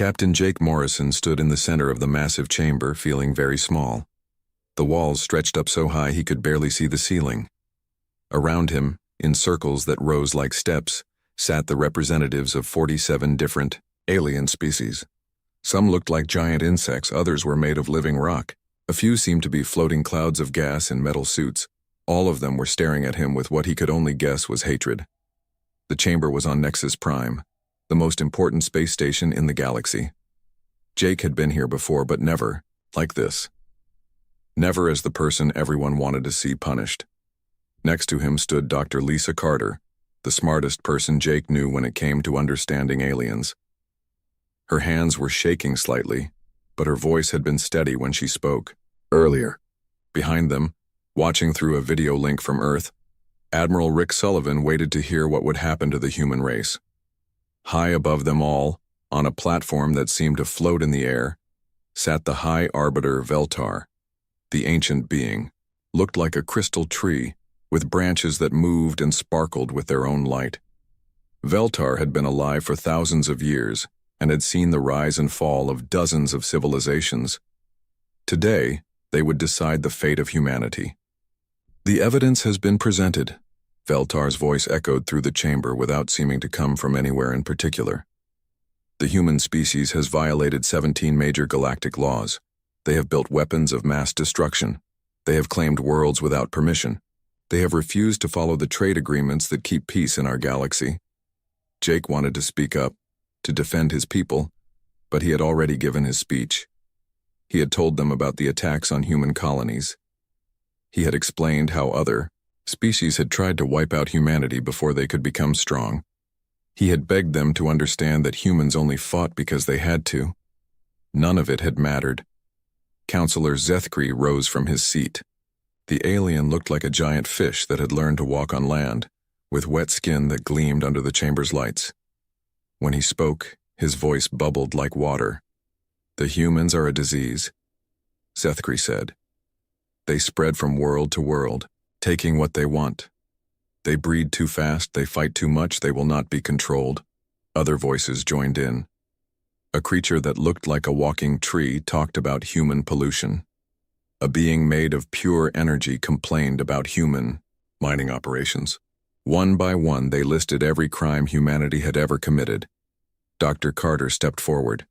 Captain Jake Morrison stood in the center of the massive chamber, feeling very small. The walls stretched up so high he could barely see the ceiling. Around him, in circles that rose like steps, sat the representatives of 47 different alien species. Some looked like giant insects, others were made of living rock. A few seemed to be floating clouds of gas in metal suits. All of them were staring at him with what he could only guess was hatred. The chamber was on Nexus Prime, the most important space station in the galaxy. Jake had been here before, but never like this. Never as the person everyone wanted to see punished. Next to him stood Dr. Lisa Carter, the smartest person Jake knew when it came to understanding aliens. Her hands were shaking slightly, but her voice had been steady when she spoke. Earlier, behind them, watching through a video link from Earth, Admiral Rick Sullivan waited to hear what would happen to the human race. High above them all, on a platform that seemed to float in the air, sat the High Arbiter Veltar. The ancient being looked like a crystal tree, with branches that moved and sparkled with their own light. Veltar had been alive for thousands of years and had seen the rise and fall of dozens of civilizations. Today, they would decide the fate of humanity. The evidence has been presented. Veltar's voice echoed through the chamber without seeming to come from anywhere in particular. The human species has violated 17 major galactic laws. They have built weapons of mass destruction. They have claimed worlds without permission. They have refused to follow the trade agreements that keep peace in our galaxy. Jake wanted to speak up, to defend his people, but he had already given his speech. He had told them about the attacks on human colonies. He had explained how other species had tried to wipe out humanity before they could become strong. He had begged them to understand that humans only fought because they had to. None of it had mattered. Counselor Zethkri rose from his seat. The alien looked like a giant fish that had learned to walk on land, with wet skin that gleamed under the chamber's lights. When he spoke, his voice bubbled like water. The humans are a disease, Zethkri said. They spread from world to world, taking what they want. They breed too fast, they fight too much, they will not be controlled. Other voices joined in. A creature that looked like a walking tree talked about human pollution. A being made of pure energy complained about human mining operations. One by one, they listed every crime humanity had ever committed. Dr. Carter stepped forward.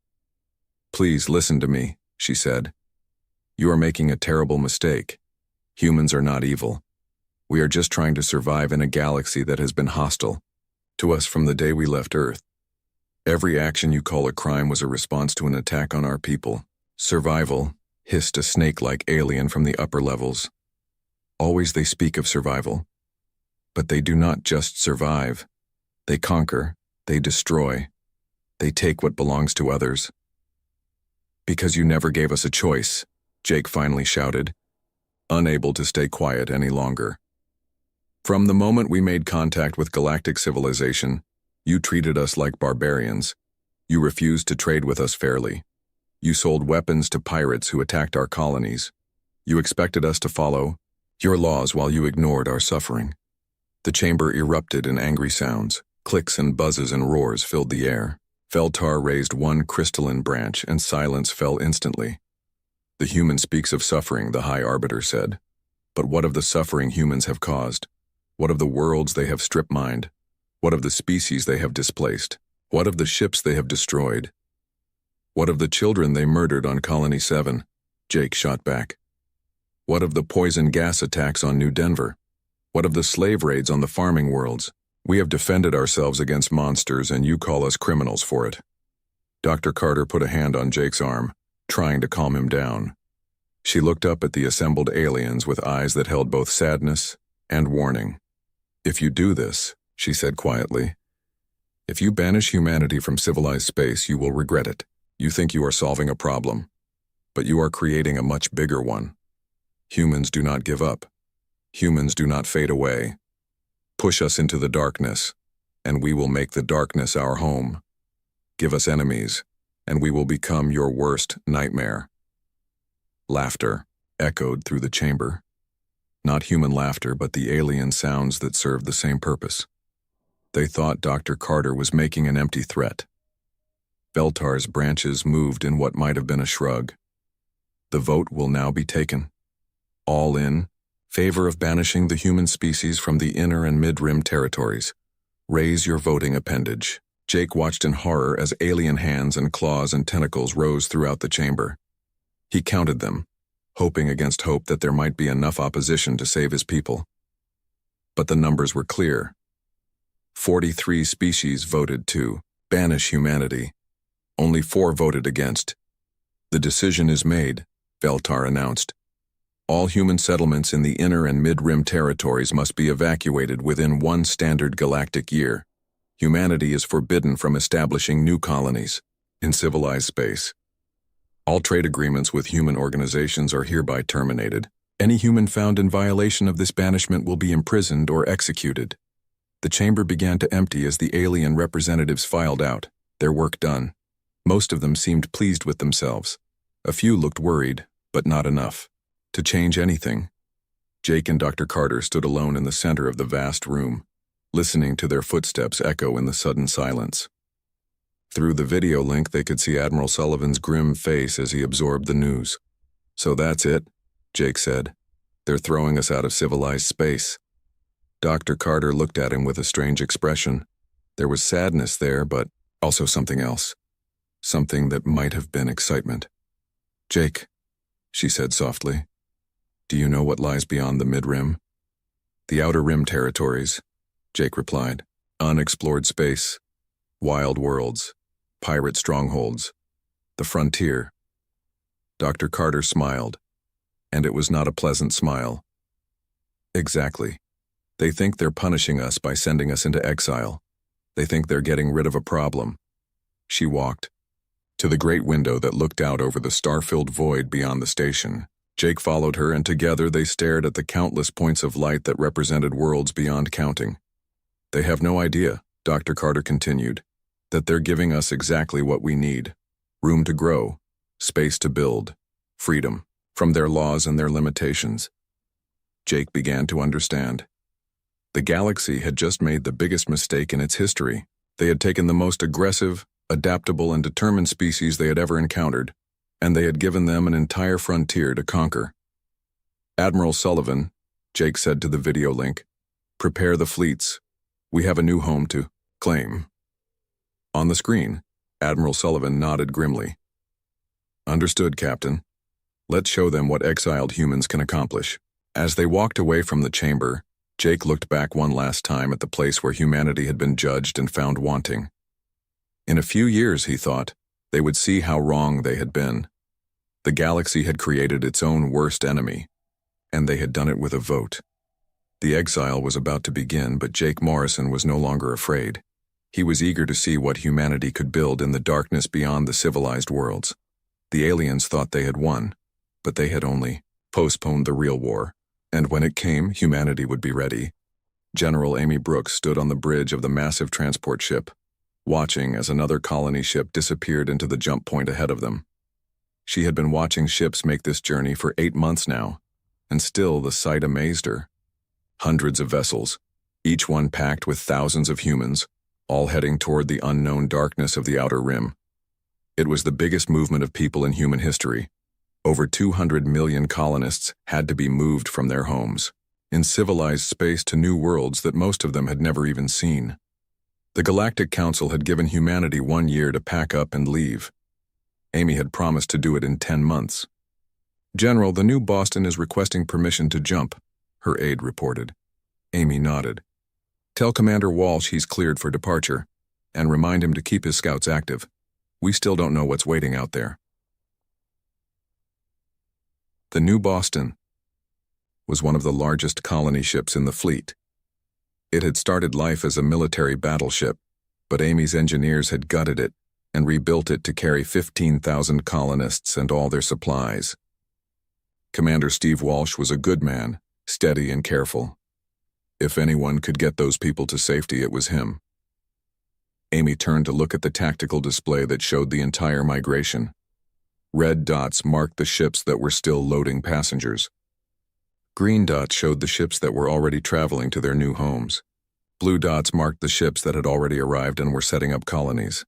"Please listen to me," she said. "You are making a terrible mistake. Humans are not evil. We are just trying to survive in a galaxy that has been hostile to us from the day we left Earth. Every action you call a crime was a response to an attack on our people. Survival," hissed a snake-like alien from the upper levels. "Always they speak of survival. But they do not just survive. They conquer, they destroy, they take what belongs to others." "Because you never gave us a choice," Jake finally shouted, unable to stay quiet any longer. "From the moment we made contact with galactic civilization, you treated us like barbarians. You refused to trade with us fairly. You sold weapons to pirates who attacked our colonies. You expected us to follow your laws while you ignored our suffering." The chamber erupted in angry sounds. Clicks and buzzes and roars filled the air. Veltar raised one crystalline branch and silence fell instantly. "The human speaks of suffering," the High Arbiter said. "But what of the suffering humans have caused? What of the worlds they have strip-mined? What of the species they have displaced? What of the ships they have destroyed? What of the children they murdered on Colony 7? Jake shot back. "What of the poison gas attacks on New Denver? What of the slave raids on the farming worlds? We have defended ourselves against monsters and you call us criminals for it." Dr. Carter put a hand on Jake's arm, trying to calm him down. She looked up at the assembled aliens with eyes that held both sadness and warning. "If you do this," she said quietly, "if you banish humanity from civilized space, you will regret it. You think you are solving a problem, but you are creating a much bigger one. Humans do not give up. Humans do not fade away. Push us into the darkness, and we will make the darkness our home. Give us enemies, and we will become your worst nightmare." Laughter echoed through the chamber. Not human laughter, but the alien sounds that served the same purpose. They thought Dr. Carter was making an empty threat. Beltar's branches moved in what might have been a shrug. The vote will now be taken. All in favor of banishing the human species from the inner and mid-rim territories. Raise your voting appendage. Jake watched in horror as alien hands and claws and tentacles rose throughout the chamber. He counted them, hoping against hope that there might be enough opposition to save his people. But the numbers were clear. 43 species voted to banish humanity. Only 4 voted against. The decision is made, Beltar announced. All human settlements in the inner and mid-rim territories must be evacuated within 1 standard galactic year. Humanity is forbidden from establishing new colonies in civilized space. All trade agreements with human organizations are hereby terminated. Any human found in violation of this banishment will be imprisoned or executed. The chamber began to empty as the alien representatives filed out, their work done. Most of them seemed pleased with themselves. A few looked worried, but not enough to change anything. Jake and Dr. Carter stood alone in the center of the vast room, listening to their footsteps echo in the sudden silence. Through the video link, they could see Admiral Sullivan's grim face as he absorbed the news. "So that's it," Jake said. "They're throwing us out of civilized space." Dr. Carter looked at him with a strange expression. There was sadness there, but also something else. Something that might have been excitement. "Jake," she said softly, "do you know what lies beyond the mid-rim?" "The outer rim territories," Jake replied. "Unexplored space, wild worlds, pirate strongholds, the frontier." Dr. Carter smiled, and it was not a pleasant smile. "Exactly. They think they're punishing us by sending us into exile. They think they're getting rid of a problem." She walked to the great window that looked out over the star-filled void beyond the station. Jake followed her, and together they stared at the countless points of light that represented worlds beyond counting. "They have no idea," Dr. Carter continued, "that they're giving us exactly what we need. Room to grow, space to build, freedom from their laws and their limitations." Jake began to understand. The galaxy had just made the biggest mistake in its history. They had taken the most aggressive, adaptable, and determined species they had ever encountered, and they had given them an entire frontier to conquer. "Admiral Sullivan," Jake said to the video link, "prepare the fleets. We have a new home to claim." On the screen, Admiral Sullivan nodded grimly. "Understood, Captain. Let's show them what exiled humans can accomplish." As they walked away from the chamber, Jake looked back one last time at the place where humanity had been judged and found wanting. In a few years, he thought, they would see how wrong they had been. The galaxy had created its own worst enemy, and they had done it with a vote. The exile was about to begin, but Jake Morrison was no longer afraid. He was eager to see what humanity could build in the darkness beyond the civilized worlds. The aliens thought they had won, but they had only postponed the real war. And when it came, humanity would be ready. General Amy Brooks stood on the bridge of the massive transport ship, watching as another colony ship disappeared into the jump point ahead of them. She had been watching ships make this journey for 8 months now, and still the sight amazed her. Hundreds of vessels, each one packed with thousands of humans, all heading toward the unknown darkness of the outer rim. It was the biggest movement of people in human history. Over 200 million colonists had to be moved from their homes, in civilized space, to new worlds that most of them had never even seen. The Galactic Council had given humanity 1 year to pack up and leave. Amy had promised to do it in 10 months. "General, the new Boston is requesting permission to jump," her aide reported. Amy nodded. "Tell Commander Walsh he's cleared for departure, and remind him to keep his scouts active. We still don't know what's waiting out there." The new Boston was one of the largest colony ships in the fleet. It had started life as a military battleship, but Amy's engineers had gutted it and rebuilt it to carry 15,000 colonists and all their supplies. Commander Steve Walsh was a good man, steady and careful. If anyone could get those people to safety, it was him. Amy turned to look at the tactical display that showed the entire migration. Red dots marked the ships that were still loading passengers. Green dots showed the ships that were already traveling to their new homes. Blue dots marked the ships that had already arrived and were setting up colonies.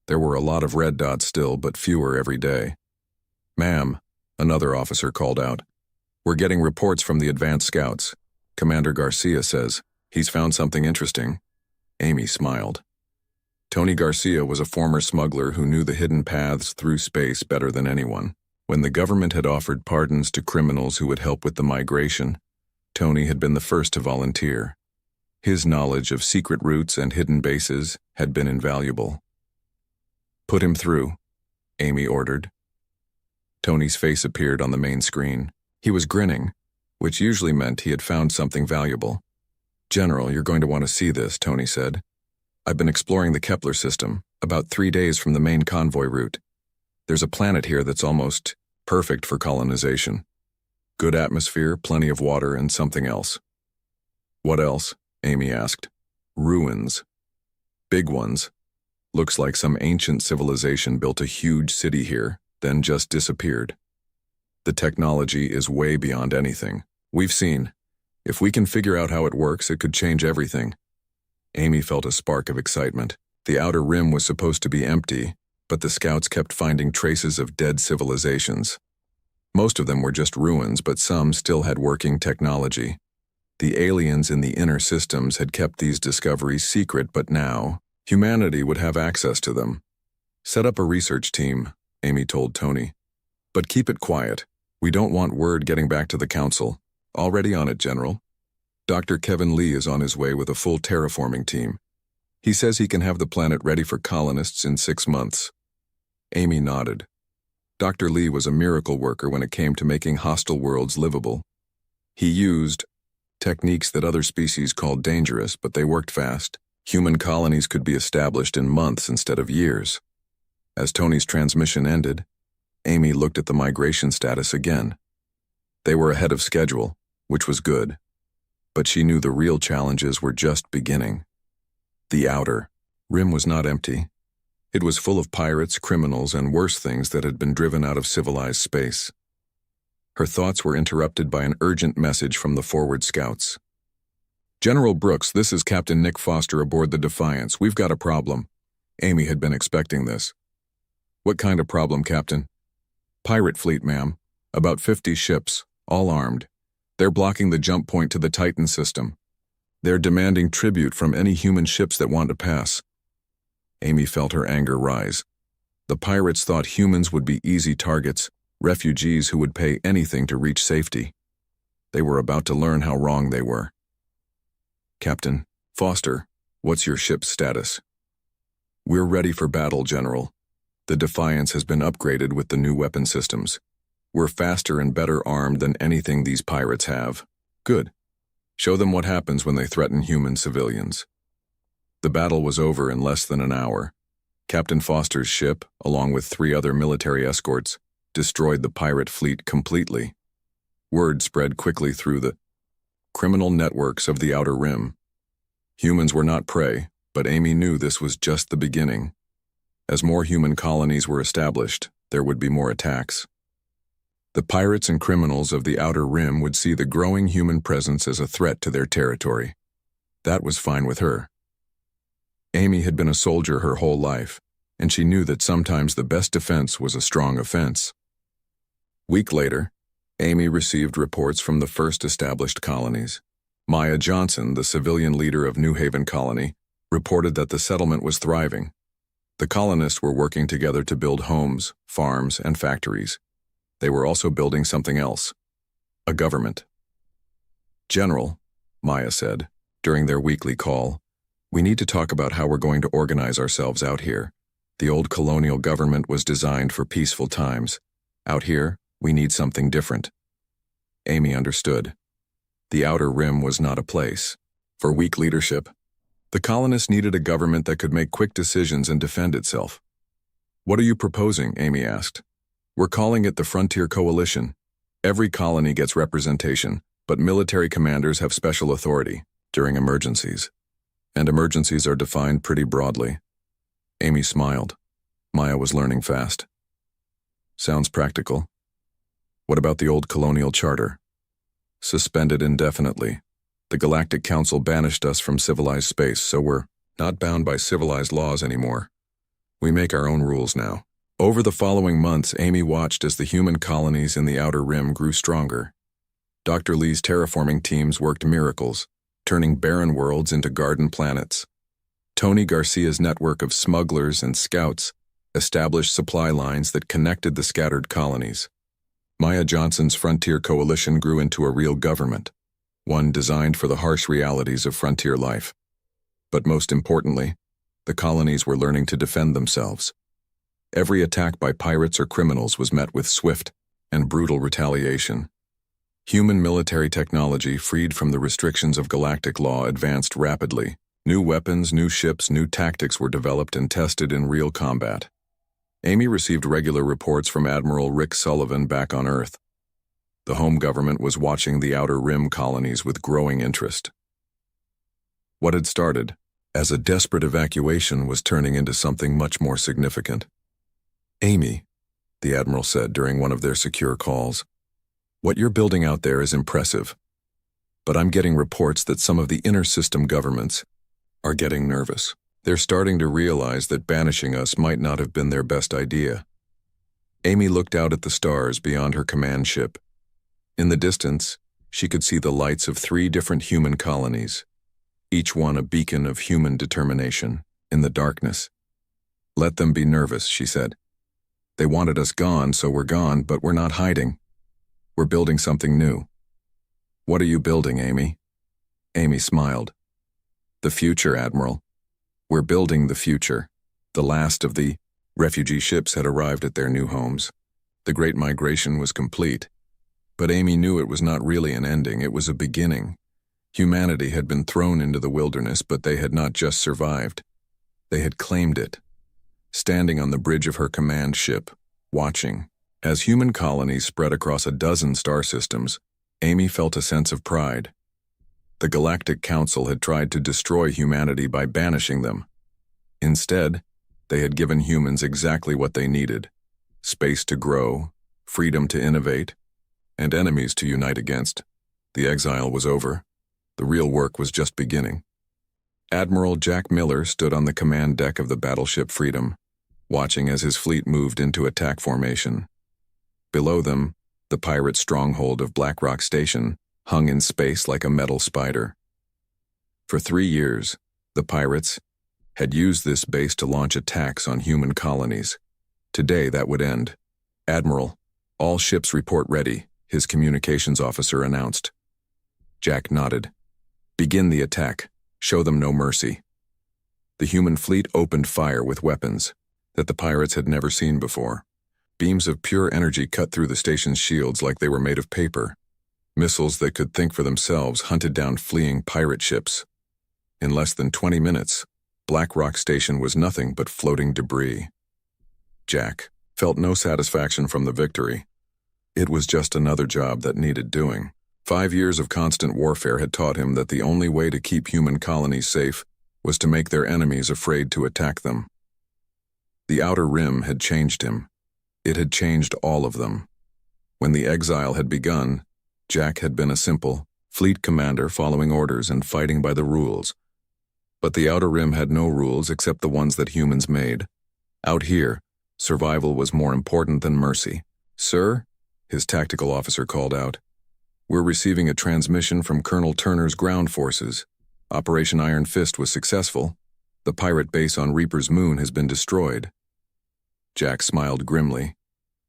There were a lot of red dots still, but fewer every day. "Ma'am," another officer called out. "We're getting reports from the advanced scouts. Commander Garcia says he's found something interesting." Amy smiled. Tony Garcia was a former smuggler who knew the hidden paths through space better than anyone. When the government had offered pardons to criminals who would help with the migration, Tony had been the first to volunteer. His knowledge of secret routes and hidden bases had been invaluable. "Put him through," Amy ordered. Tony's face appeared on the main screen. He was grinning, which usually meant he had found something valuable. "General, you're going to want to see this," Tony said. "I've been exploring the Kepler system, about 3 days from the main convoy route. There's a planet here that's almost perfect for colonization. Good atmosphere, plenty of water, and something else." "What else?" Amy asked. "Ruins. Big ones. Looks like some ancient civilization built a huge city here, then just disappeared. The technology is way beyond anything we've seen. If we can figure out how it works, it could change everything." Amy felt a spark of excitement. The outer rim was supposed to be empty, but the scouts kept finding traces of dead civilizations. Most of them were just ruins, but some still had working technology. The aliens in the inner systems had kept these discoveries secret, but now humanity would have access to them. "Set up a research team," Amy told Tony. "But keep it quiet. We don't want word getting back to the council." "Already on it, General. Dr. Kevin Lee is on his way with a full terraforming team. He says he can have the planet ready for colonists in 6 months." Amy nodded. Dr. Lee was a miracle worker when it came to making hostile worlds livable. He used techniques that other species called dangerous, but they worked fast. Human colonies could be established in months instead of years. As Tony's transmission ended, Amy looked at the migration status again. They were ahead of schedule, which was good. But she knew the real challenges were just beginning. The outer rim was not empty. It was full of pirates, criminals, and worse things that had been driven out of civilized space. Her thoughts were interrupted by an urgent message from the forward scouts. "General Brooks, this is Captain Nick Foster aboard the Defiance. We've got a problem." Amy had been expecting this. "What kind of problem, Captain?" "Pirate fleet, ma'am. About 50 ships, all armed. They're blocking the jump point to the Titan system. They're demanding tribute from any human ships that want to pass." Amy felt her anger rise. The pirates thought humans would be easy targets, refugees who would pay anything to reach safety. They were about to learn how wrong they were. "Captain Foster, what's your ship's status?" "We're ready for battle, General. The Defiance has been upgraded with the new weapon systems. We're faster and better armed than anything these pirates have." "Good. Show them what happens when they threaten human civilians." The battle was over in less than an hour. Captain Foster's ship, along with 3 other military escorts, destroyed the pirate fleet completely. Word spread quickly through the criminal networks of the Outer Rim. Humans were not prey, but Amy knew this was just the beginning. As more human colonies were established, there would be more attacks. The pirates and criminals of the Outer Rim would see the growing human presence as a threat to their territory. That was fine with her. Amy had been a soldier her whole life, and she knew that sometimes the best defense was a strong offense. Week later, Amy received reports from the first established colonies. Maya Johnson, the civilian leader of New Haven Colony, reported that the settlement was thriving. The colonists were working together to build homes, farms, and factories. They were also building something else, a government. "General," Maya said, during their weekly call, "we need to talk about how we're going to organize ourselves out here. The old colonial government was designed for peaceful times. Out here, we need something different." Amy understood. The Outer Rim was not a place for weak leadership. The colonists needed a government that could make quick decisions and defend itself. "What are you proposing?" Amy asked. "We're calling it the Frontier Coalition. Every colony gets representation, but military commanders have special authority during emergencies. And emergencies are defined pretty broadly." Amy smiled. Maya was learning fast. "Sounds practical. What about the old colonial charter?" "Suspended indefinitely. The Galactic Council banished us from civilized space, so we're not bound by civilized laws anymore. We make our own rules now. Over the following months, Amy watched as the human colonies in the Outer Rim grew stronger. Dr. Lee's terraforming teams worked miracles, turning barren worlds into garden planets. Tony Garcia's network of smugglers and scouts established supply lines that connected the scattered colonies. Maya Johnson's Frontier Coalition grew into a real government, one designed for the harsh realities of frontier life. But most importantly, the colonies were learning to defend themselves. Every attack by pirates or criminals was met with swift and brutal retaliation. Human military technology, freed from the restrictions of galactic law, advanced rapidly. New weapons, new ships, new tactics were developed and tested in real combat. Amy received regular reports from Admiral Rick Sullivan back on Earth. The home government was watching the Outer Rim colonies with growing interest. What had started as a desperate evacuation was turning into something much more significant. "Amy," the Admiral said during one of their secure calls, "what you're building out there is impressive. But I'm getting reports that some of the inner system governments are getting nervous. They're starting to realize that banishing us might not have been their best idea." Amy looked out at the stars beyond her command ship. In the distance, she could see the lights of 3 different human colonies, each one a beacon of human determination in the darkness. "Let them be nervous," she said. "They wanted us gone, so we're gone, but we're not hiding. We're building something new." "What are you building, Amy?" Amy smiled. "The future, Admiral. We're building the future." The last of the refugee ships had arrived at their new homes. The Great Migration was complete. But Amy knew it was not really an ending, it was a beginning. Humanity had been thrown into the wilderness, but they had not just survived. They had claimed it. Standing on the bridge of her command ship, watching, as human colonies spread across a dozen star systems, Amy felt a sense of pride. The Galactic Council had tried to destroy humanity by banishing them. Instead, they had given humans exactly what they needed: space to grow, freedom to innovate, and enemies to unite against. The exile was over. The real work was just beginning. Admiral Jack Miller stood on the command deck of the battleship Freedom, watching as his fleet moved into attack formation. Below them, the pirate stronghold of Black Rock Station hung in space like a metal spider. For 3 years, the pirates had used this base to launch attacks on human colonies. Today that would end. "Admiral, all ships report ready," his communications officer announced. Jack nodded. "Begin the attack. Show them no mercy." The human fleet opened fire with weapons that the pirates had never seen before. Beams of pure energy cut through the station's shields like they were made of paper. Missiles that could think for themselves hunted down fleeing pirate ships. In less than 20 minutes, Black Rock Station was nothing but floating debris. Jack felt no satisfaction from the victory. It was just another job that needed doing. 5 years of constant warfare had taught him that the only way to keep human colonies safe was to make their enemies afraid to attack them. The Outer Rim had changed him. It had changed all of them. When the exile had begun, Jack had been a simple fleet commander following orders and fighting by the rules. But the Outer Rim had no rules except the ones that humans made. Out here, survival was more important than mercy. "Sir," his tactical officer called out, "we're receiving a transmission from Colonel Turner's ground forces. Operation Iron Fist was successful. The pirate base on Reaper's Moon has been destroyed." Jack smiled grimly.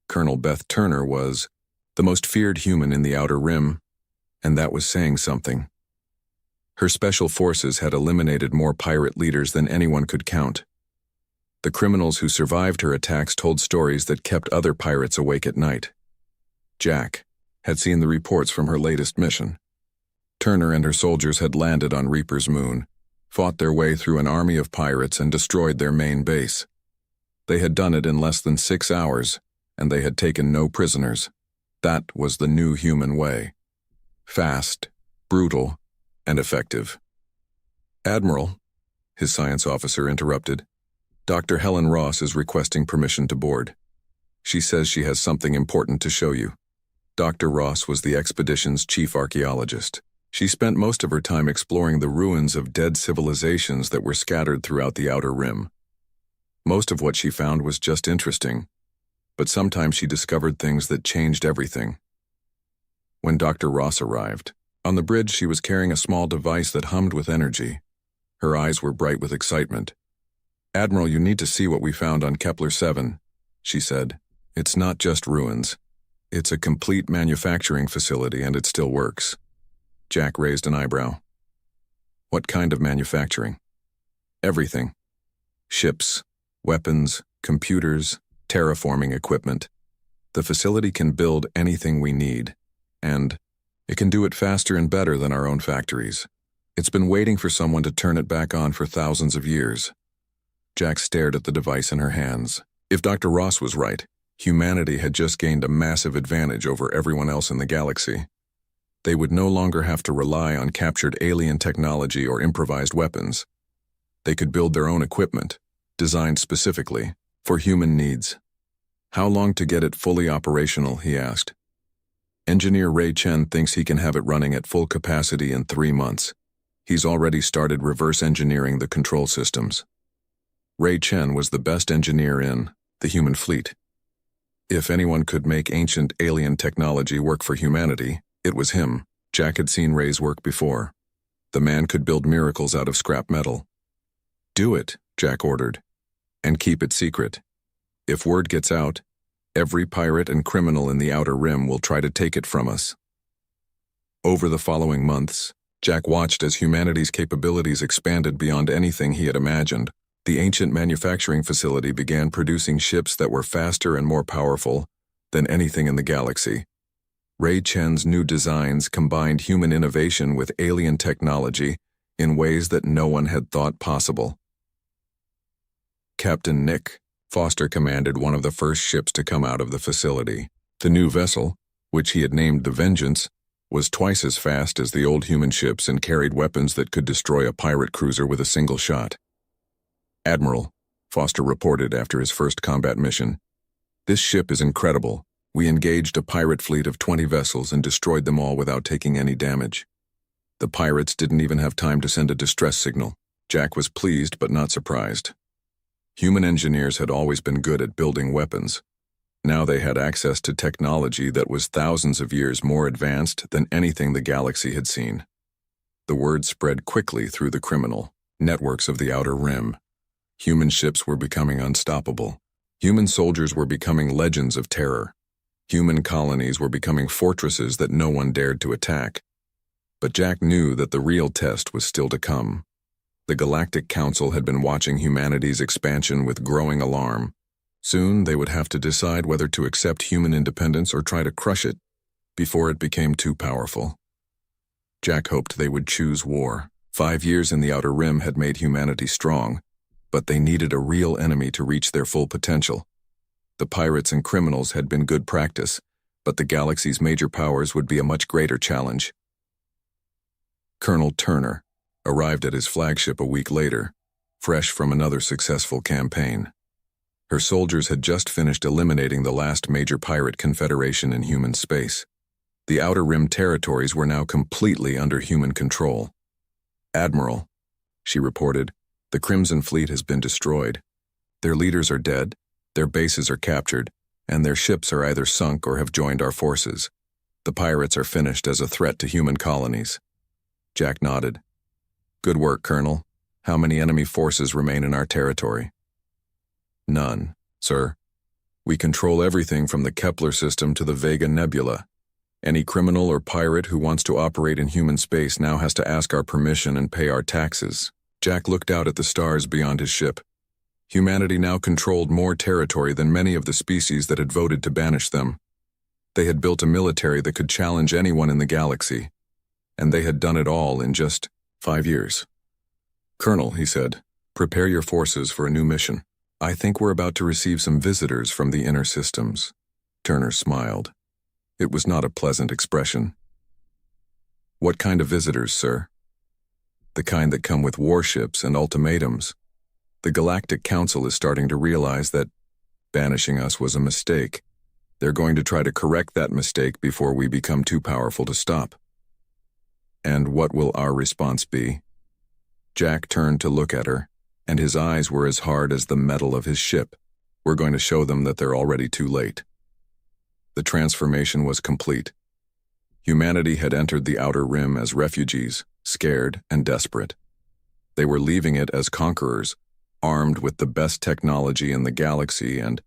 Colonel Beth Turner was the most feared human in the Outer Rim, and that was saying something. Her special forces had eliminated more pirate leaders than anyone could count. The criminals who survived her attacks told stories that kept other pirates awake at night. Jack had seen the reports from her latest mission. Turner and her soldiers had landed on Reaper's Moon, fought their way through an army of pirates, and destroyed their main base. They had done it in less than 6 hours, and they had taken no prisoners. That was the new human way. Fast, brutal, and effective. "Admiral," his science officer interrupted, "Dr. Helen Ross is requesting permission to board. She says she has something important to show you." Dr. Ross was the expedition's chief archaeologist. She spent most of her time exploring the ruins of dead civilizations that were scattered throughout the Outer Rim. Most of what she found was just interesting, but sometimes she discovered things that changed everything. When Dr. Ross arrived, on the bridge she was carrying a small device that hummed with energy. Her eyes were bright with excitement. "Admiral, you need to see what we found on Kepler 7, she said. "It's not just ruins. It's a complete manufacturing facility and it still works." Jack raised an eyebrow. "What kind of manufacturing?" "Everything. Ships, weapons, computers, terraforming equipment. The facility can build anything we need, and it can do it faster and better than our own factories. It's been waiting for someone to turn it back on for thousands of years." Jack stared at the device in her hands. If Dr. Ross was right, humanity had just gained a massive advantage over everyone else in the galaxy. They would no longer have to rely on captured alien technology or improvised weapons. They could build their own equipment, designed specifically for human needs. "How long to get it fully operational?" he asked. "Engineer Ray Chen thinks he can have it running at full capacity in 3 months. He's already started reverse engineering the control systems." Ray Chen was the best engineer in the human fleet. If anyone could make ancient alien technology work for humanity, it was him. Jack had seen Ray's work before. The man could build miracles out of scrap metal. "Do it," Jack ordered, "and keep it secret. If word gets out, every pirate and criminal in the Outer Rim will try to take it from us." Over the following months, Jack watched as humanity's capabilities expanded beyond anything he had imagined. The ancient manufacturing facility began producing ships that were faster and more powerful than anything in the galaxy. Ray Chen's new designs combined human innovation with alien technology in ways that no one had thought possible. Captain Nick Foster commanded one of the first ships to come out of the facility. The new vessel, which he had named the Vengeance, was twice as fast as the old human ships and carried weapons that could destroy a pirate cruiser with a single shot. "Admiral," Foster reported after his first combat mission, "this ship is incredible. We engaged a pirate fleet of 20 vessels and destroyed them all without taking any damage. The pirates didn't even have time to send a distress signal." Jack was pleased but not surprised. Human engineers had always been good at building weapons. Now they had access to technology that was thousands of years more advanced than anything the galaxy had seen. The word spread quickly through the criminal networks of the Outer Rim. Human ships were becoming unstoppable. Human soldiers were becoming legends of terror. Human colonies were becoming fortresses that no one dared to attack. But Jack knew that the real test was still to come. The Galactic Council had been watching humanity's expansion with growing alarm. Soon they would have to decide whether to accept human independence or try to crush it before it became too powerful. Jack hoped they would choose war. 5 years in the Outer Rim had made humanity strong, but they needed a real enemy to reach their full potential. The pirates and criminals had been good practice, but the galaxy's major powers would be a much greater challenge. Colonel Turner arrived at his flagship a week later, fresh from another successful campaign. Her soldiers had just finished eliminating the last major pirate confederation in human space. The Outer Rim territories were now completely under human control. "Admiral," she reported, "the Crimson Fleet has been destroyed. Their leaders are dead, their bases are captured, and their ships are either sunk or have joined our forces. The pirates are finished as a threat to human colonies." Jack nodded. "Good work, Colonel. How many enemy forces remain in our territory?" "None, sir. We control everything from the Kepler system to the Vega Nebula. Any criminal or pirate who wants to operate in human space now has to ask our permission and pay our taxes." Jack looked out at the stars beyond his ship. Humanity now controlled more territory than many of the species that had voted to banish them. They had built a military that could challenge anyone in the galaxy, and they had done it all in just 5 years. "Colonel," he said, "prepare your forces for a new mission. I think we're about to receive some visitors from the inner systems." Turner smiled. It was not a pleasant expression. "What kind of visitors, sir?" "The kind that come with warships and ultimatums. The Galactic Council is starting to realize that banishing us was a mistake. They're going to try to correct that mistake before we become too powerful to stop." "And what will our response be?" Jack turned to look at her. and his eyes were as hard as the metal of his ship. "We're going to show them that they're already too late." The transformation was complete. Humanity had entered the outer rim as refugees, scared and desperate. They were leaving it as conquerors, armed with the best technology in the galaxy and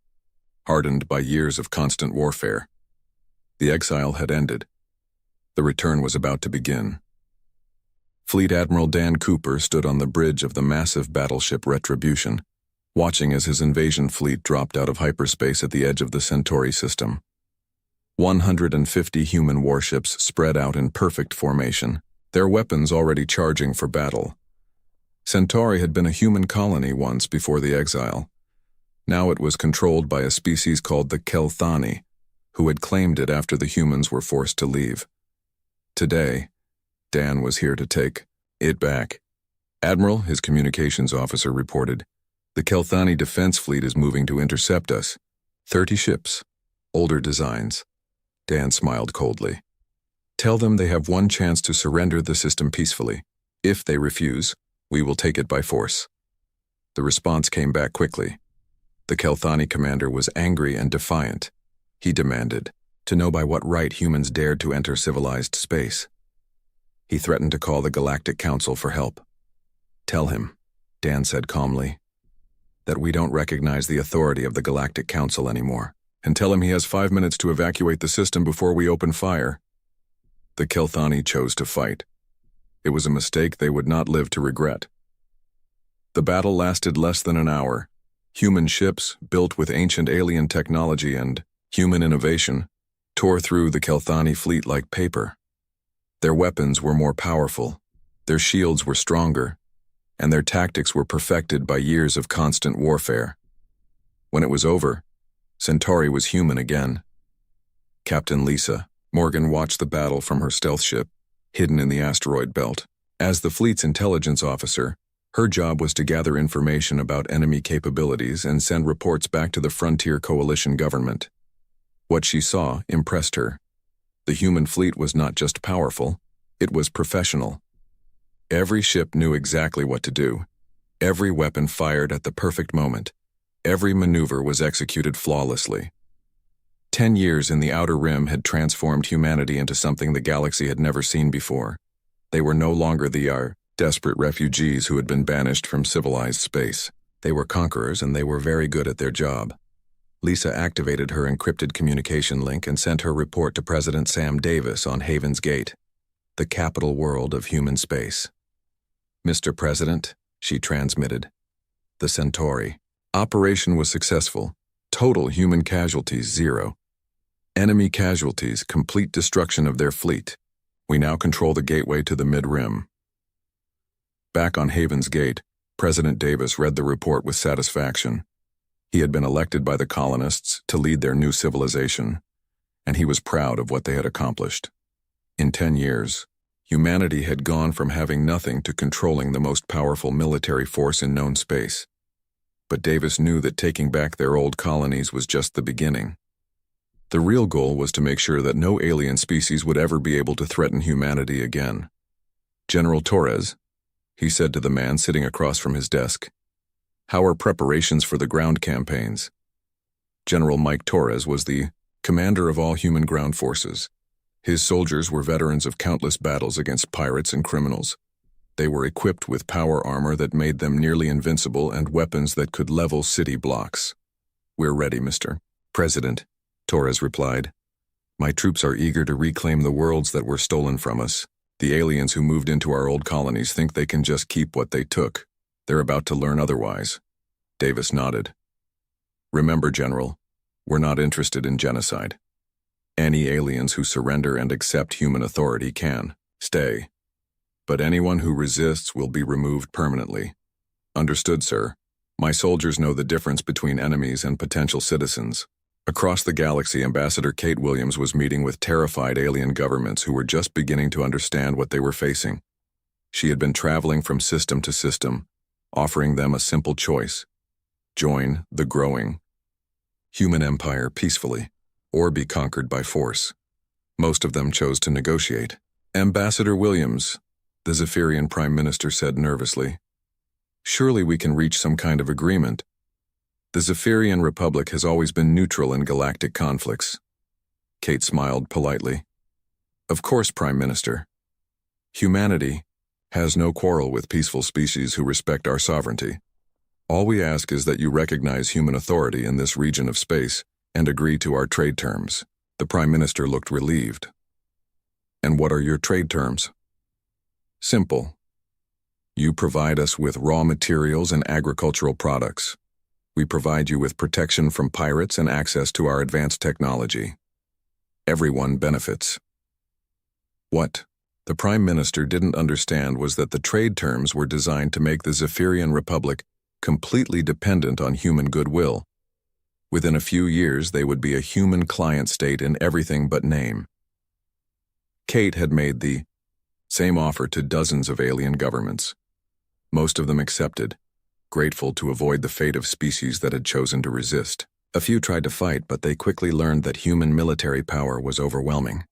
hardened by years of constant warfare. The exile had ended. The return was about to begin. Fleet Admiral Dan Cooper stood on the bridge of the massive battleship Retribution, watching as his invasion fleet dropped out of hyperspace at the edge of the Centauri system. 150 human warships spread out in perfect formation, their weapons already charging for battle. Centauri had been a human colony once before the exile. Now it was controlled by a species called the Kelthani, who had claimed it after the humans were forced to leave. Today, Dan was here to take it back. "Admiral," his communications officer reported, "the Kelthani defense fleet is moving to intercept us. 30 ships, older designs." Dan smiled coldly. "Tell them they have one chance to surrender the system peacefully. If they refuse, we will take it by force." The response came back quickly. The Kelthani commander was angry and defiant. He demanded to know by what right humans dared to enter civilized space. He threatened to call the Galactic Council for help. "Tell him," Dan said calmly, "that we don't recognize the authority of the Galactic Council anymore, and tell him he has 5 minutes to evacuate the system before we open fire." The Kelthani chose to fight. It was a mistake they would not live to regret. The battle lasted less than an hour. Human ships, built with ancient alien technology and human innovation, tore through the Kelthani fleet like paper. Their weapons were more powerful, their shields were stronger, and their tactics were perfected by years of constant warfare. When it was over, Centauri was human again. Captain Lisa Morgan watched the battle from her stealth ship, hidden in the asteroid belt. As the fleet's intelligence officer, her job was to gather information about enemy capabilities and send reports back to the Frontier Coalition government. What she saw impressed her. The human fleet was not just powerful, it was professional. Every ship knew exactly what to do. Every weapon fired at the perfect moment. Every maneuver was executed flawlessly. 10 years in the Outer Rim had transformed humanity into something the galaxy had never seen before. They were no longer the desperate refugees who had been banished from civilized space. They were conquerors, and they were very good at their job. Lisa activated her encrypted communication link and sent her report to President Sam Davis on Haven's Gate, the capital world of human space. "Mr. President," she transmitted, "the Centauri. Operation was successful. Total human casualties 0. Enemy casualties, complete destruction of their fleet. We now control the gateway to the mid-rim." Back on Haven's Gate, President Davis read the report with satisfaction. He had been elected by the colonists to lead their new civilization, and he was proud of what they had accomplished. In 10 years, humanity had gone from having nothing to controlling the most powerful military force in known space. But Davis knew that taking back their old colonies was just the beginning. The real goal was to make sure that no alien species would ever be able to threaten humanity again. "General Torres," he said to the man sitting across from his desk, "how are preparations for the ground campaigns?" General Mike Torres was the commander of all human ground forces. His soldiers were veterans of countless battles against pirates and criminals. They were equipped with power armor that made them nearly invincible and weapons that could level city blocks. "We're ready, Mr. President," Torres replied. "My troops are eager to reclaim the worlds that were stolen from us. The aliens who moved into our old colonies think they can just keep what they took. They're about to learn otherwise." Davis nodded. "Remember, General, we're not interested in genocide. Any aliens who surrender and accept human authority can stay. But anyone who resists will be removed permanently." "Understood, sir. My soldiers know the difference between enemies and potential citizens." Across the galaxy, Ambassador Kate Williams was meeting with terrified alien governments who were just beginning to understand what they were facing. She had been traveling from system to system, offering them a simple choice: join the growing human empire peacefully, or be conquered by force. Most of them chose to negotiate. "Ambassador Williams," the Zephyrian Prime Minister said nervously, Surely we can reach some kind of agreement. The Zephyrian Republic has always been neutral in galactic conflicts. Kate smiled politely. Of course, Prime Minister. Humanity has no quarrel with peaceful species who respect our sovereignty. All we ask is that you recognize human authority in this region of space and agree to our trade terms. The Prime Minister looked relieved. And what are your trade terms? Simple. You provide us with raw materials and agricultural products. We provide you with protection from pirates and access to our advanced technology. Everyone benefits. What the Prime Minister didn't understand was that the trade terms were designed to make the Zephyrian Republic completely dependent on human goodwill. Within a few years, they would be a human client state in everything but name. Kate had made the same offer to dozens of alien governments. Most of them accepted, grateful to avoid the fate of species that had chosen to resist. A few tried to fight, but they quickly learned that human military power was overwhelming.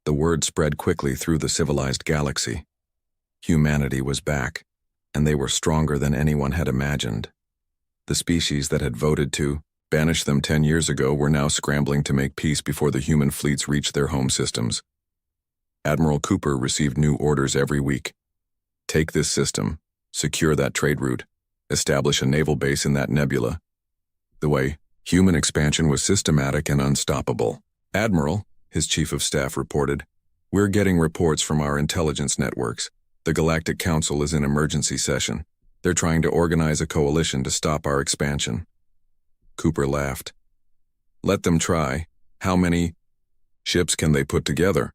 The word spread quickly through the civilized galaxy. Humanity was back, and they were stronger than anyone had imagined. The species that had voted to banish them 10 years ago were now scrambling to make peace before the human fleets reached their home systems. Admiral Cooper received new orders every week. Take this system, secure that trade route, establish a naval base in that nebula. The way, human expansion was systematic and unstoppable. Admiral, his chief of staff reported, we're getting reports from our intelligence networks. The Galactic Council is in emergency session. They're trying to organize a coalition to stop our expansion. Cooper laughed. Let them try. How many ships can they put together?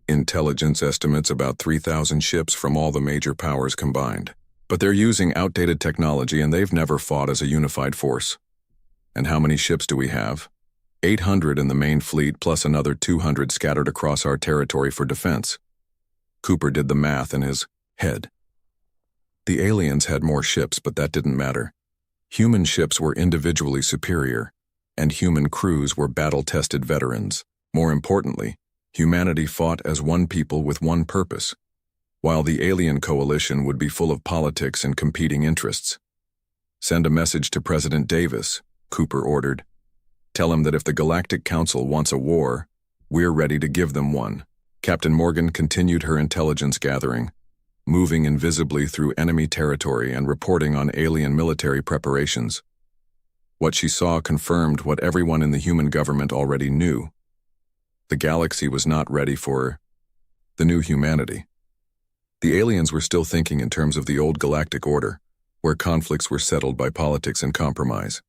Intelligence estimates about 3,000 ships from all the major powers combined. But they're using outdated technology and they've never fought as a unified force. And how many ships do we have? 800 in the main fleet plus another 200 scattered across our territory for defense. Cooper did the math in his head. The aliens had more ships, but that didn't matter. Human ships were individually superior, and human crews were battle-tested veterans. More importantly, humanity fought as one people with one purpose, while the alien coalition would be full of politics and competing interests. Send a message to President Davis, Cooper ordered. Tell him that if the Galactic Council wants a war, we're ready to give them one. Captain Morgan continued her intelligence gathering, moving invisibly through enemy territory and reporting on alien military preparations. What she saw confirmed what everyone in the human government already knew. The galaxy was not ready for the new humanity. The aliens were still thinking in terms of the old galactic order, where conflicts were settled by politics and compromise.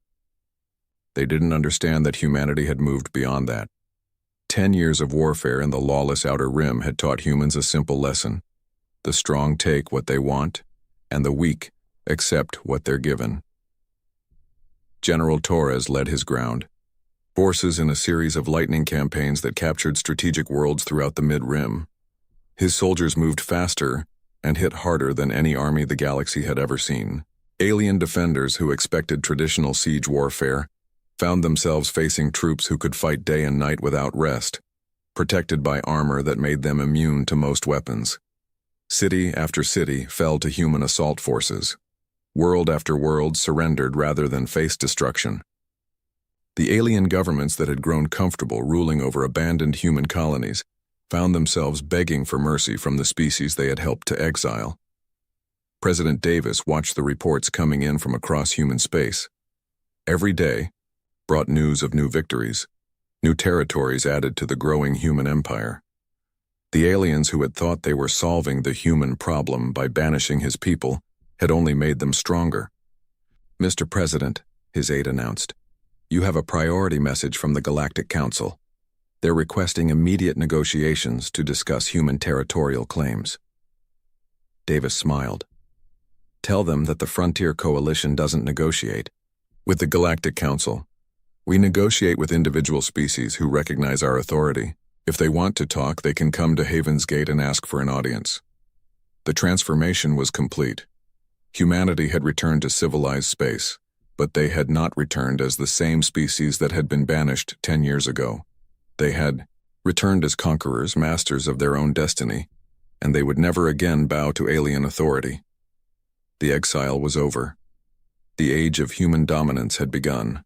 They didn't understand that humanity had moved beyond that. 10 years of warfare in the lawless Outer Rim had taught humans a simple lesson. The strong take what they want, and the weak accept what they're given. General Torres led his ground, forces in a series of lightning campaigns that captured strategic worlds throughout the mid-rim. His soldiers moved faster and hit harder than any army the galaxy had ever seen. Alien defenders who expected traditional siege warfare found themselves facing troops who could fight day and night without rest, protected by armor that made them immune to most weapons. City after city fell to human assault forces. World after world surrendered rather than face destruction. The alien governments that had grown comfortable ruling over abandoned human colonies found themselves begging for mercy from the species they had helped to exile. President Davis watched the reports coming in from across human space. Every day brought news of new victories, new territories added to the growing human empire. The aliens who had thought they were solving the human problem by banishing his people had only made them stronger. Mr. President, his aide announced, you have a priority message from the Galactic Council. They're requesting immediate negotiations to discuss human territorial claims. Davis smiled. Tell them that the Frontier Coalition doesn't negotiate. With the Galactic Council, we negotiate with individual species who recognize our authority. If they want to talk, they can come to Haven's Gate and ask for an audience. The transformation was complete. Humanity had returned to civilized space, but they had not returned as the same species that had been banished 10 years ago. They had returned as conquerors, masters of their own destiny, and they would never again bow to alien authority. The exile was over. The age of human dominance had begun.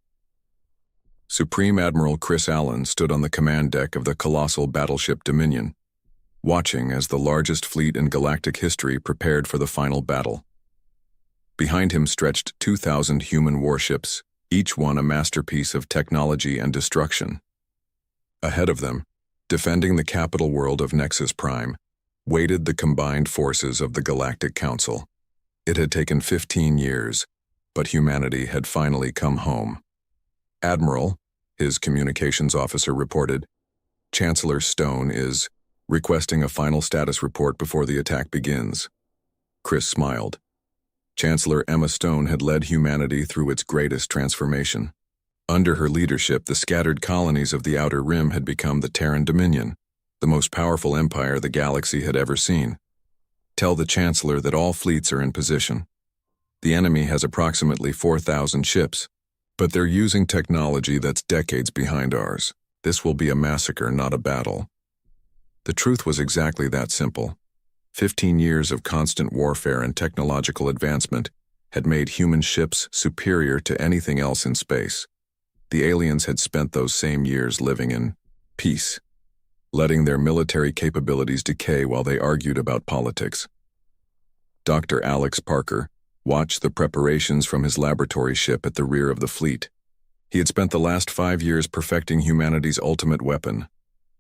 Supreme Admiral Chris Allen stood on the command deck of the colossal battleship Dominion, watching as the largest fleet in galactic history prepared for the final battle. Behind him stretched 2,000 human warships, each one a masterpiece of technology and destruction. Ahead of them, defending the capital world of Nexus Prime, waited the combined forces of the Galactic Council. It had taken 15 years, but humanity had finally come home. Admiral, his communications officer reported, Chancellor Stone is requesting a final status report before the attack begins. Chris smiled. Chancellor Emma Stone had led humanity through its greatest transformation. Under her leadership, the scattered colonies of the Outer Rim had become the Terran Dominion, the most powerful empire the galaxy had ever seen. Tell the Chancellor that all fleets are in position. The enemy has approximately 4,000 ships, but they're using technology that's decades behind ours. This will be a massacre, not a battle. The truth was exactly that simple. 15 years of constant warfare and technological advancement had made human ships superior to anything else in space. The aliens had spent those same years living in peace, letting their military capabilities decay while they argued about politics. Dr. Alex Parker watched the preparations from his laboratory ship at the rear of the fleet. He had spent the last 5 years perfecting humanity's ultimate weapon,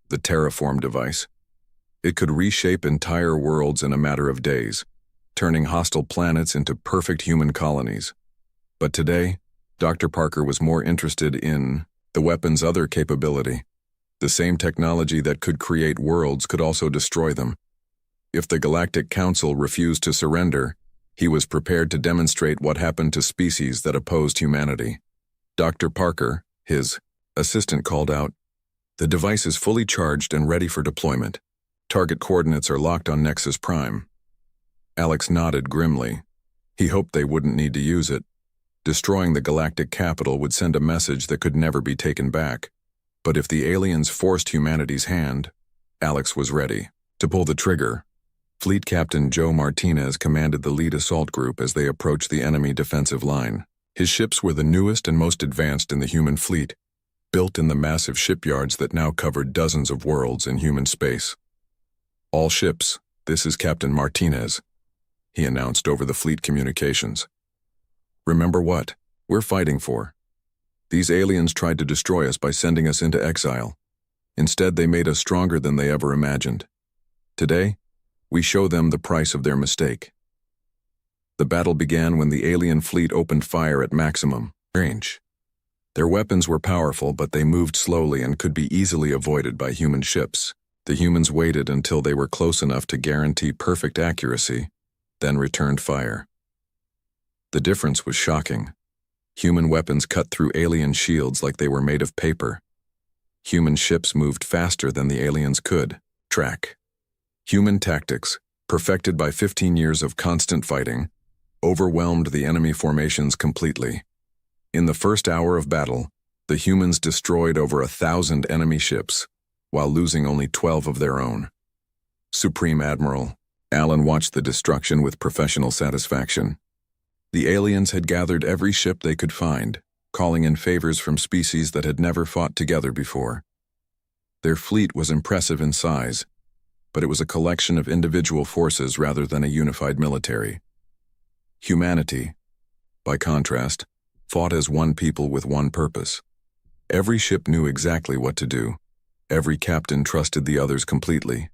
the terraform device. It could reshape entire worlds in a matter of days, turning hostile planets into perfect human colonies. But today, Dr. Parker was more interested in the weapon's other capability. The same technology that could create worlds could also destroy them. If the Galactic Council refused to surrender, he was prepared to demonstrate what happened to species that opposed humanity. Dr. Parker, his assistant, called out, "The device is fully charged and ready for deployment. Target coordinates are locked on Nexus Prime." Alex nodded grimly. He hoped they wouldn't need to use it. Destroying the galactic capital would send a message that could never be taken back. But if the aliens forced humanity's hand, Alex was ready to pull the trigger. Fleet Captain Joe Martinez commanded the lead assault group as they approached the enemy defensive line. His ships were the newest and most advanced in the human fleet, built in the massive shipyards that now covered dozens of worlds in human space. "All ships, this is Captain Martinez," he announced over the fleet communications. "Remember what we're fighting for. These aliens tried to destroy us by sending us into exile. Instead, they made us stronger than they ever imagined. Today, we show them the price of their mistake." The battle began when the alien fleet opened fire at maximum range. Their weapons were powerful, but they moved slowly and could be easily avoided by human ships. The humans waited until they were close enough to guarantee perfect accuracy, then returned fire. The difference was shocking. Human weapons cut through alien shields like they were made of paper. Human ships moved faster than the aliens could track. Human tactics, perfected by 15 years of constant fighting, overwhelmed the enemy formations completely. In the first hour of battle, the humans destroyed over 1,000 enemy ships, while losing only 12 of their own. Supreme Admiral Allen watched the destruction with professional satisfaction. The aliens had gathered every ship they could find, calling in favors from species that had never fought together before. Their fleet was impressive in size, but it was a collection of individual forces rather than a unified military. Humanity, by contrast, fought as one people with one purpose. Every ship knew exactly what to do. Every captain trusted the others completely.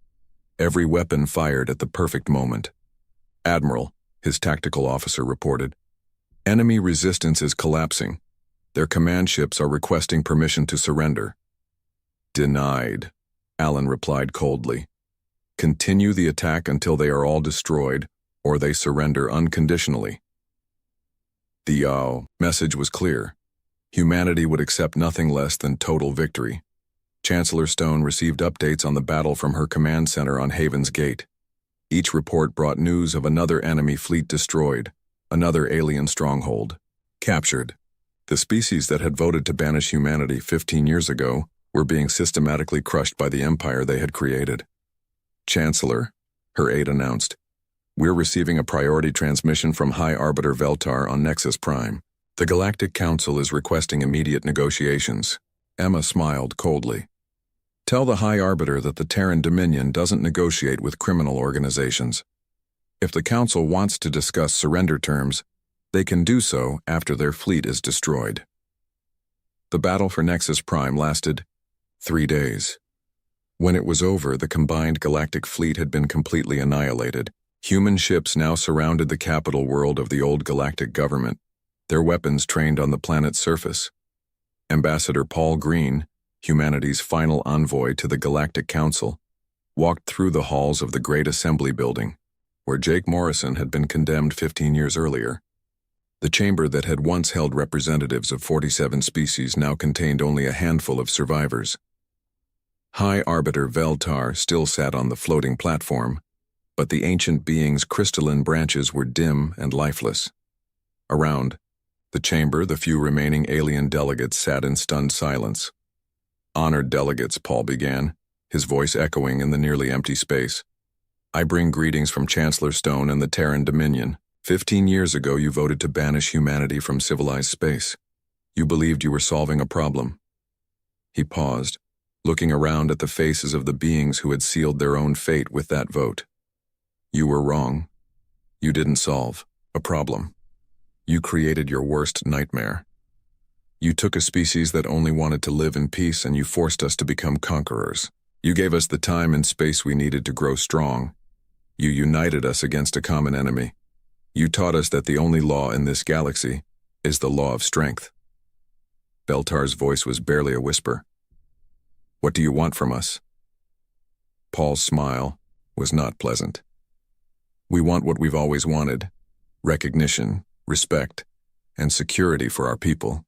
Every weapon fired at the perfect moment. "Admiral," his tactical officer reported, "enemy resistance is collapsing. Their command ships are requesting permission to surrender." "Denied," Allen replied coldly. "Continue the attack until they are all destroyed, or they surrender unconditionally." The message was clear. Humanity would accept nothing less than total victory. Chancellor Stone received updates on the battle from her command center on Haven's Gate. Each report brought news of another enemy fleet destroyed, another alien stronghold captured. The species that had voted to banish humanity 15 years ago were being systematically crushed by the empire they had created. "Chancellor," her aide announced, We're receiving a priority transmission from High Arbiter Veltar on Nexus Prime. The Galactic Council is requesting immediate negotiations. Emma smiled coldly. Tell the High Arbiter that the Terran Dominion doesn't negotiate with criminal organizations. If the Council wants to discuss surrender terms, they can do so after their fleet is destroyed. The battle for Nexus Prime lasted 3 days. When it was over, the combined galactic fleet had been completely annihilated. Human ships now surrounded the capital world of the old galactic government, their weapons trained on the planet's surface. Ambassador Paul Green, humanity's final envoy to the Galactic Council, walked through the halls of the Great Assembly Building, where Jake Morrison had been condemned 15 years earlier. The chamber that had once held representatives of 47 species now contained only a handful of survivors. High Arbiter Veltar still sat on the floating platform, but the ancient being's crystalline branches were dim and lifeless. Around the chamber, the few remaining alien delegates sat in stunned silence. Honored delegates, Paul began, his voice echoing in the nearly empty space. I bring greetings from Chancellor Stone and the Terran Dominion. 15 years ago, you voted to banish humanity from civilized space. You believed you were solving a problem. He paused, looking around at the faces of the beings who had sealed their own fate with that vote. You were wrong. You didn't solve a problem. You created your worst nightmare. You took a species that only wanted to live in peace and you forced us to become conquerors. You gave us the time and space we needed to grow strong. You united us against a common enemy. You taught us that the only law in this galaxy is the law of strength. Veltar's voice was barely a whisper. What do you want from us? Paul's smile was not pleasant. We want what we've always wanted: recognition, respect, and security for our people.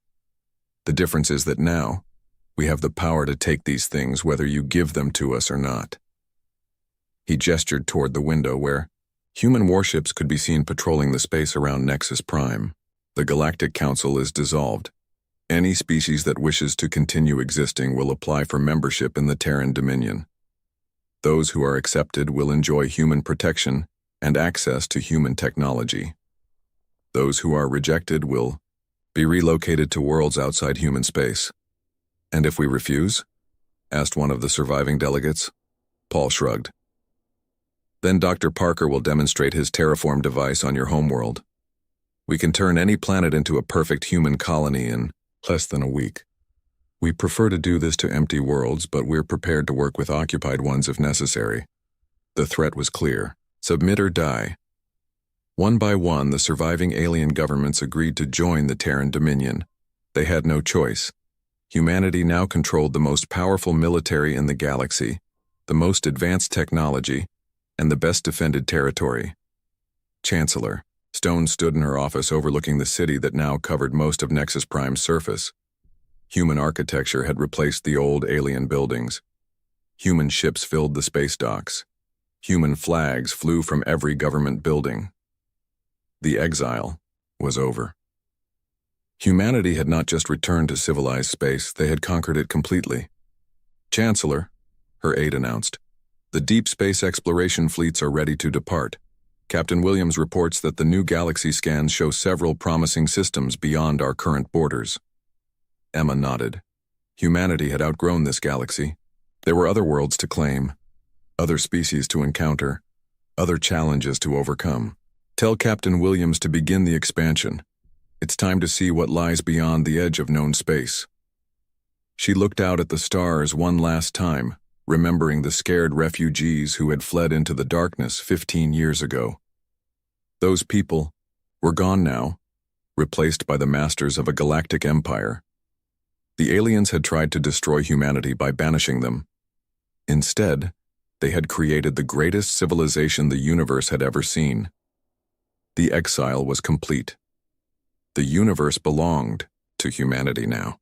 The difference is that now, we have the power to take these things whether you give them to us or not. He gestured toward the window where human warships could be seen patrolling the space around Nexus Prime. The Galactic Council is dissolved. Any species that wishes to continue existing will apply for membership in the Terran Dominion. Those who are accepted will enjoy human protection and access to human technology. Those who are rejected will be relocated to worlds outside human space. And if we refuse? Asked one of the surviving delegates. Paul shrugged. Then Dr. Parker will demonstrate his terraform device on your homeworld. We can turn any planet into a perfect human colony in less than a week. We prefer to do this to empty worlds, but we're prepared to work with occupied ones if necessary. The threat was clear. Submit or die. One by one, the surviving alien governments agreed to join the Terran Dominion. They had no choice. Humanity now controlled the most powerful military in the galaxy, the most advanced technology, and the best defended territory. Chancellor Stone stood in her office overlooking the city that now covered most of Nexus Prime's surface. Human architecture had replaced the old alien buildings. Human ships filled the space docks. Human flags flew from every government building. The exile was over. Humanity had not just returned to civilized space, they had conquered it completely. Chancellor, her aide announced, the deep space exploration fleets are ready to depart. Captain Williams reports that the new galaxy scans show several promising systems beyond our current borders. Emma nodded. Humanity had outgrown this galaxy. There were other worlds to claim, other species to encounter, other challenges to overcome. Tell Captain Williams to begin the expansion. It's time to see what lies beyond the edge of known space. She looked out at the stars one last time, remembering the scared refugees who had fled into the darkness 15 years ago. Those people were gone now, replaced by the masters of a galactic empire. The aliens had tried to destroy humanity by banishing them. Instead, they had created the greatest civilization the universe had ever seen. The exile was complete. The universe belonged to humanity now.